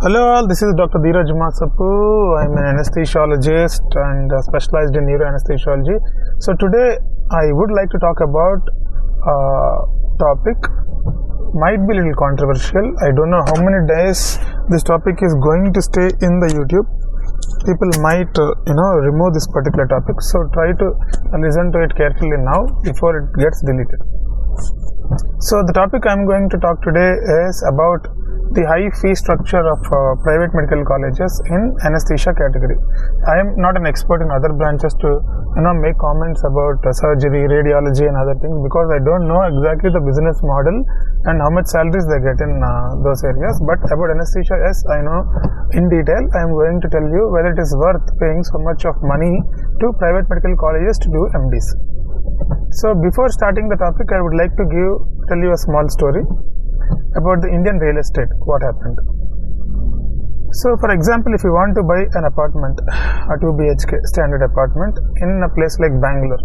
Hello all, this is Dr. Dheeraj Masapu. I'm an anesthesiologist and specialized in neuroanesthesiology. So today I would like to talk about a topic, might be a little controversial. I don't know how many days this topic is going to stay in the YouTube. People might remove this particular topic, so try to listen to it carefully now before it gets deleted. So the topic I'm going to talk today is about the high fee structure of private medical colleges in anesthesia category. I am not an expert in other branches to make comments about surgery, radiology and other things, because I don't know exactly the business model and how much salaries they get in those areas. But about anesthesia, yes, I know in detail. I am going to tell you whether it is worth paying so much of money to private medical colleges to do MDs. So before starting the topic, I would like to tell you a small story about the Indian real estate, what happened. So for example, if you want to buy an apartment, a 2 BHK standard apartment in a place like Bangalore,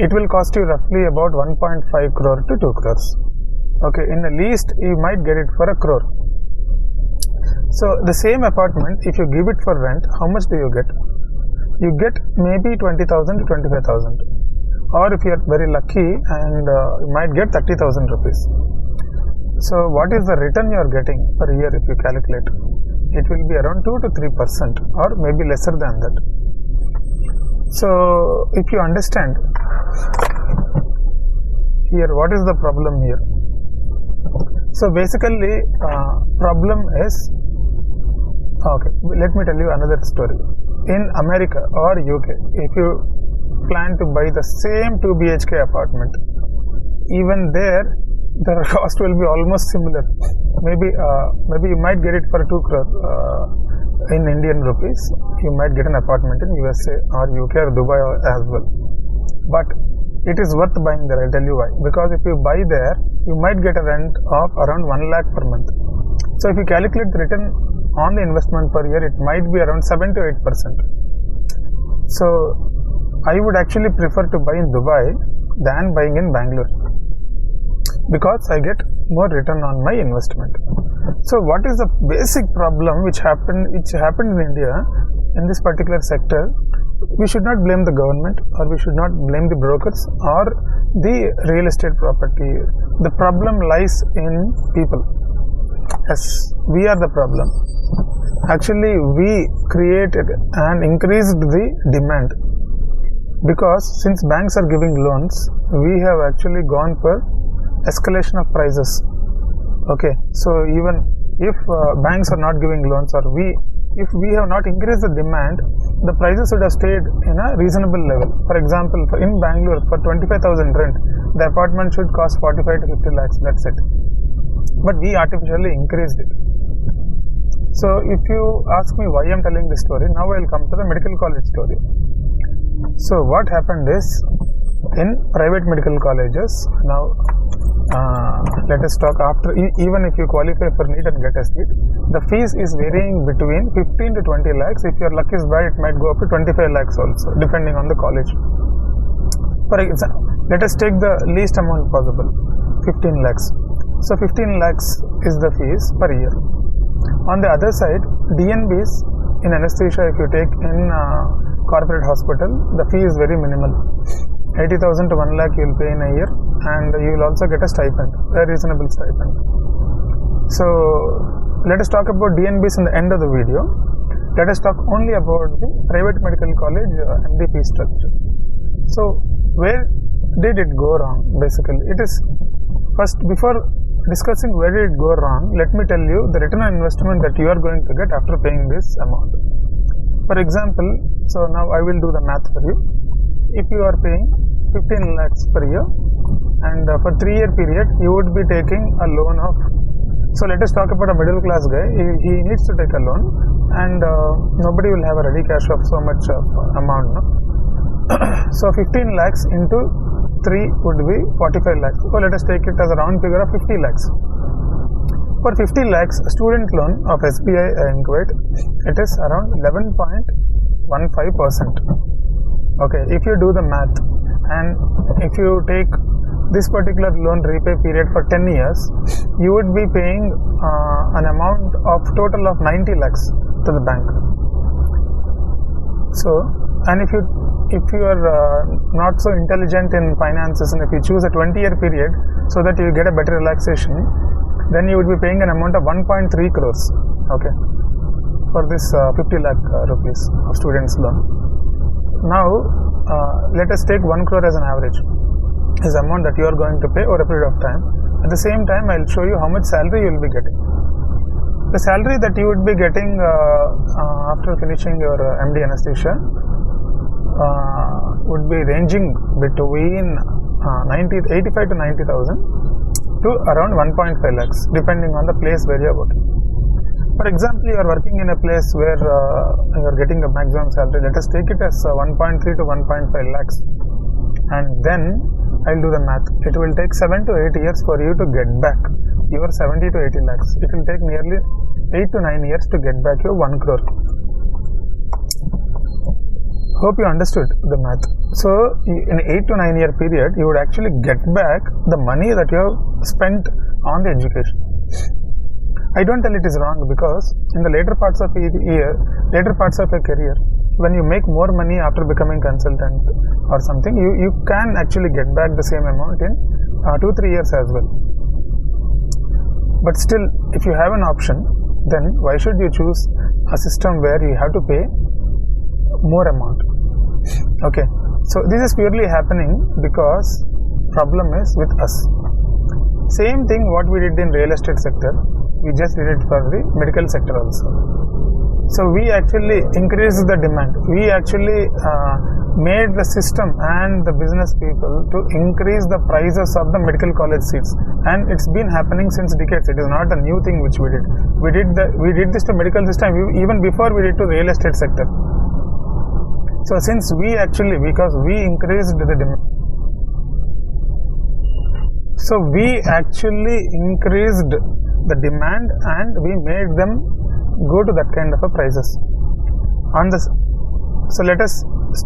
it will cost you roughly about 1.5 crore to 2 crores. Okay, in the least you might get it for 1 crore. So the same apartment, if you give it for rent, how much do you get? You get maybe 20,000 to 25,000, or if you are very lucky, and you might get 30,000 rupees. So what is the return you are getting per year if you calculate? It will be around 2 to 3% or maybe lesser than that. So if you understand here, what is the problem here? So basically problem is, okay, let me tell you another story. In America or UK, if you plan to buy the same 2 BHK apartment, even there the cost will be almost similar. Maybe you might get it for 2 crore in Indian rupees. You might get an apartment in USA or UK or Dubai as well. But it is worth buying there. I'll tell you why. Because if you buy there, you might get a rent of around 1 lakh per month. So if you calculate the return on the investment per year, it might be around 7 to 8%. So I would actually prefer to buy in Dubai than buying in Bangalore, because I get more return on my investment. So what is the basic problem which happened in India in this particular sector? We should not blame the government, or we should not blame the brokers or the real estate property. The problem lies in people. Yes, we are the problem. Actually, we created and increased the demand, because since banks are giving loans, we have actually gone for escalation of prices. Okay, so even if banks are not giving loans, or if we have not increased the demand, the prices would have stayed in a reasonable level. For example, in Bangalore, for 25,000 rent, the apartment should cost 45 to 50 lakhs, that's it. But we artificially increased it. So if you ask me why I am telling this story, now I will come to the medical college story. So what happened is, in private medical colleges, now let us talk after, even if you qualify for NEET and get a seat, the fees is varying between 15 to 20 lakhs. If your luck is bad, it might go up to 25 lakhs also, depending on the college. For example, let us take the least amount possible, 15 lakhs. So 15 lakhs is the fees per year. On the other side, DNBs in anesthesia, if you take in corporate hospital, the fee is very minimal. 80,000 to 1 lakh you will pay in a year, and you will also get a stipend, a reasonable stipend. So let us talk about DNBs in the end of the video. Let us talk only about the private medical college MDP structure. So where did it go wrong? Basically, it is first, before discussing where did it go wrong, let me tell you the return on investment that you are going to get after paying this amount. For example, so now I will do the math for you. If you are paying 15 lakhs per year, and for 3-year period you would be taking a loan of, so let us talk about a middle class guy. He needs to take a loan, and nobody will have a ready cash of so much amount, no? So 15 lakhs into 3 would be 45 lakhs. So let us take it as a round figure of 50 lakhs. For 50 lakhs student loan of SBI in Kuwait, it is around 11.15%. Okay, if you do the math, and if you take this particular loan repay period for 10 years, you would be paying an amount of total of 90 lakhs to the bank. So, and if you are not so intelligent in finances, and if you choose a 20-year period so that you get a better relaxation, then you would be paying an amount of 1.3 crores, okay, for this 50 lakh rupees of students loan. Now, let us take 1 crore as an average, is the amount that you are going to pay over a period of time. At the same time, I will show you how much salary you will be getting. The salary that you would be getting after finishing your MD anesthesia would be ranging between 85 to 90,000 to around 1.5 lakhs, depending on the place where you are working. For example, you are working in a place where you are getting a maximum salary. Let us take it as 1.3 to 1.5 lakhs, and then I'll do the math. It will take 7 to 8 years for you to get back your 70 to 80 lakhs. It will take nearly 8 to 9 years to get back your 1 crore. Hope you understood the math. So, in 8 to 9 year period, you would actually get back the money that you have spent on the education. I don't tell it is wrong, because in the later parts of your career, when you make more money after becoming consultant or something, you can actually get back the same amount in 2-3 years as well. But still, if you have an option, then why should you choose a system where you have to pay more amount? Okay, so this is purely happening because problem is with us. Same thing what we did in real estate sector, we just did it for the medical sector also. So we actually increased the demand. We actually made the system and the business people to increase the prices of the medical college seats, and it's been happening since decades. It is not a new thing which we did. We did this to medical system even before we did to real estate sector. So since because we increased the demand, so we actually increased the demand and we made them go to that kind of a prices. So let us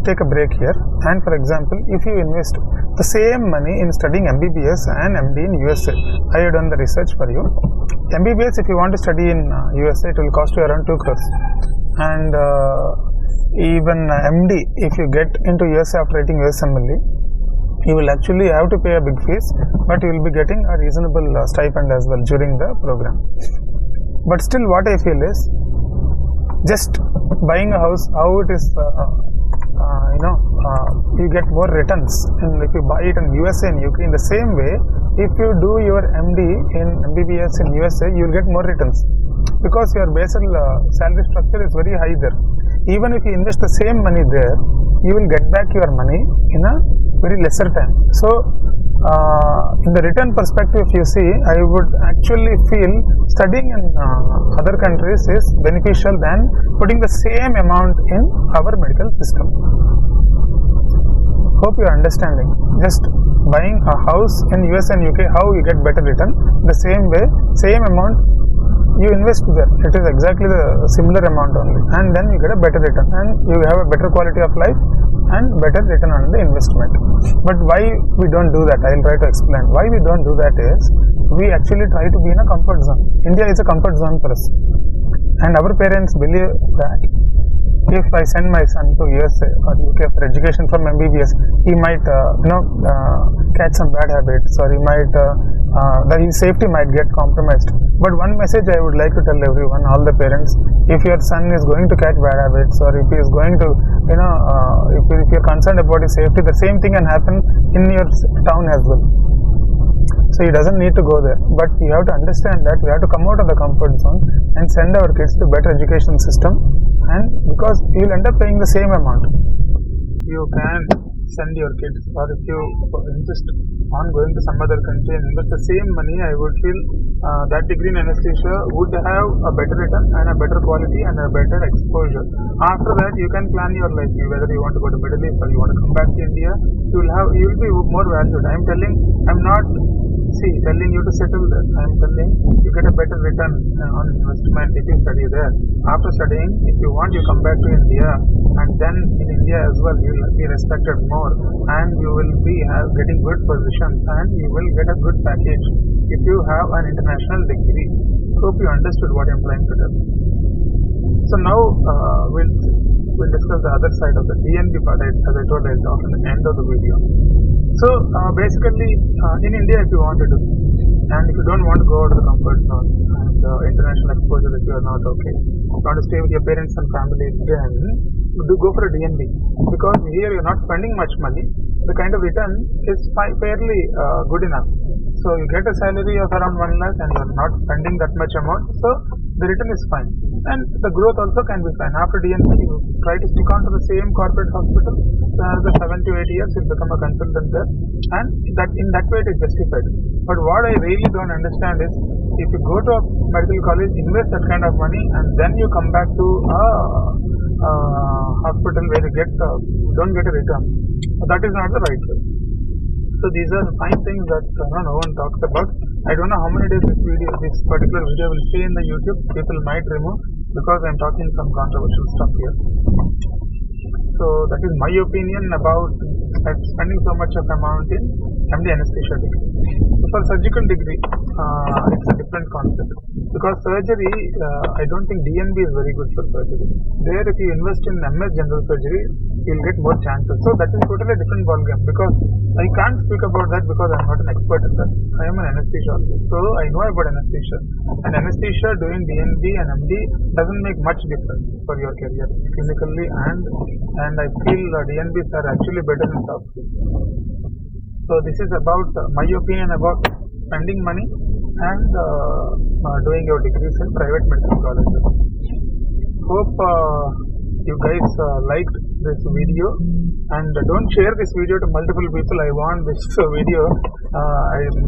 take a break here, and for example, if you invest the same money in studying MBBS and MD in USA, I have done the research for you. MBBS, if you want to study in USA, it will cost you around 2 crores, and even MD, if you get into USA after writing USMLE, you will actually have to pay a big fees, but you will be getting a reasonable stipend as well during the program. But still, what I feel is, just buying a house, how it is, you get more returns, and if you buy it in USA and UK, in the same way, if you do your MD in MBBS in USA, you will get more returns, because your basal salary structure is very high there. Even if you invest the same money there, you will get back your money in a very lesser time. So, in the return perspective, if you see, I would actually feel studying in other countries is beneficial than putting the same amount in our medical system. Hope you are understanding. Just buying a house in US and UK, how you get better return, the same way, same amount you invest there, it is exactly the similar amount only, and then you get a better return, and you have a better quality of life and better return on the investment. But why we don't do that, I will try to explain. Why we don't do that is, we actually try to be in a comfort zone. India is a comfort zone for us, and our parents believe that if I send my son to USA or UK for education from MBBS, he might catch some bad habits, or he might his safety might get compromised. But one message I would like to tell everyone, all the parents, if your son is going to catch bad habits, or if he is going to, if you are concerned about his safety, the same thing can happen in your town as well. So he doesn't need to go there, but you have to understand that we have to come out of the comfort zone and send our kids to better education system, and because you will end up paying the same amount, you can send your kids, or if you insist on going to some other country and invest the same money, I would feel that degree in anesthesia would have a better return and a better quality and a better exposure. After that, you can plan your life, whether you want to go to Middle East or you want to come back to India, you will be more valued. I'm not see, telling you to settle there. I am telling you get a better return on investment if you study there. After studying, if you want, you come back to India, and then in India as well, you will be respected more, and you will be getting good positions, and you will get a good package if you have an international degree. Hope you understood what I am trying to tell. So now we'll discuss the other side of the DNB part. As I told, I'll talk in the end of the video. So basically, in India, if you want to do, and if you don't want to go out of the comfort zone and international exposure, if you are not okay, you want to stay with your parents and family, then do go for a DNB, because here you're not spending much money. The kind of return is fairly good enough. So you get a salary of around 1 lakh and you're not spending that much amount, so the return is fine, and the growth also can be fine. After DNB, you try to stick on to the same corporate hospital. So after 7 to 8 years, you'll become a consultant there, and that in that way it is justified. But what I really don't understand is, if you go to a medical college, invest that kind of money, and then you come back to a hospital where you don't get a return, that is not the right way. So these are fine things that no one talks about. I don't know how many days this particular video will stay in the YouTube. People might remove, because I am talking some controversial stuff here. So that is my opinion about spending so much of amount in MD anesthesia degree. For surgical degree, it's a different concept, because surgery, I don't think DNB is very good for surgery. There, if you invest in MS general surgery, you'll get more chances. So that is totally a different ballgame, because I can't speak about that because I'm not an expert in that. I am an anesthesiologist, so I know about anesthesia. And anesthesia doing DNB and MD doesn't make much difference for your career clinically, and I feel DNBs are actually better in top field. So this is about my opinion about spending money and doing your degrees in private medical colleges. Hope you guys liked this video, and don't share this video to multiple people. I want this video, I'm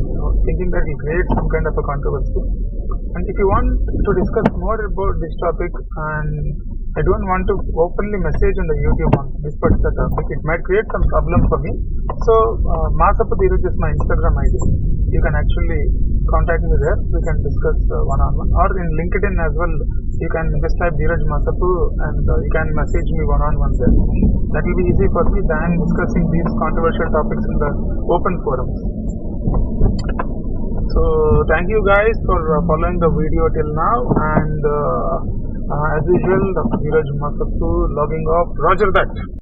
thinking that it will create some kind of a controversy. And if you want to discuss more about this topic, and I don't want to openly message on the YouTube on this particular topic, it might create some problem for me. So masapudheeraj is my Instagram ID. You can actually contact me there. We can discuss one-on-one, or in LinkedIn as well. You can just type Dheeraj Masapu, and you can message me one-on-one there. That will be easy for me than discussing these controversial topics in the open forums. So thank you guys for following the video till now, and as usual, Dr. Dheeraj Masapu logging off. Roger that.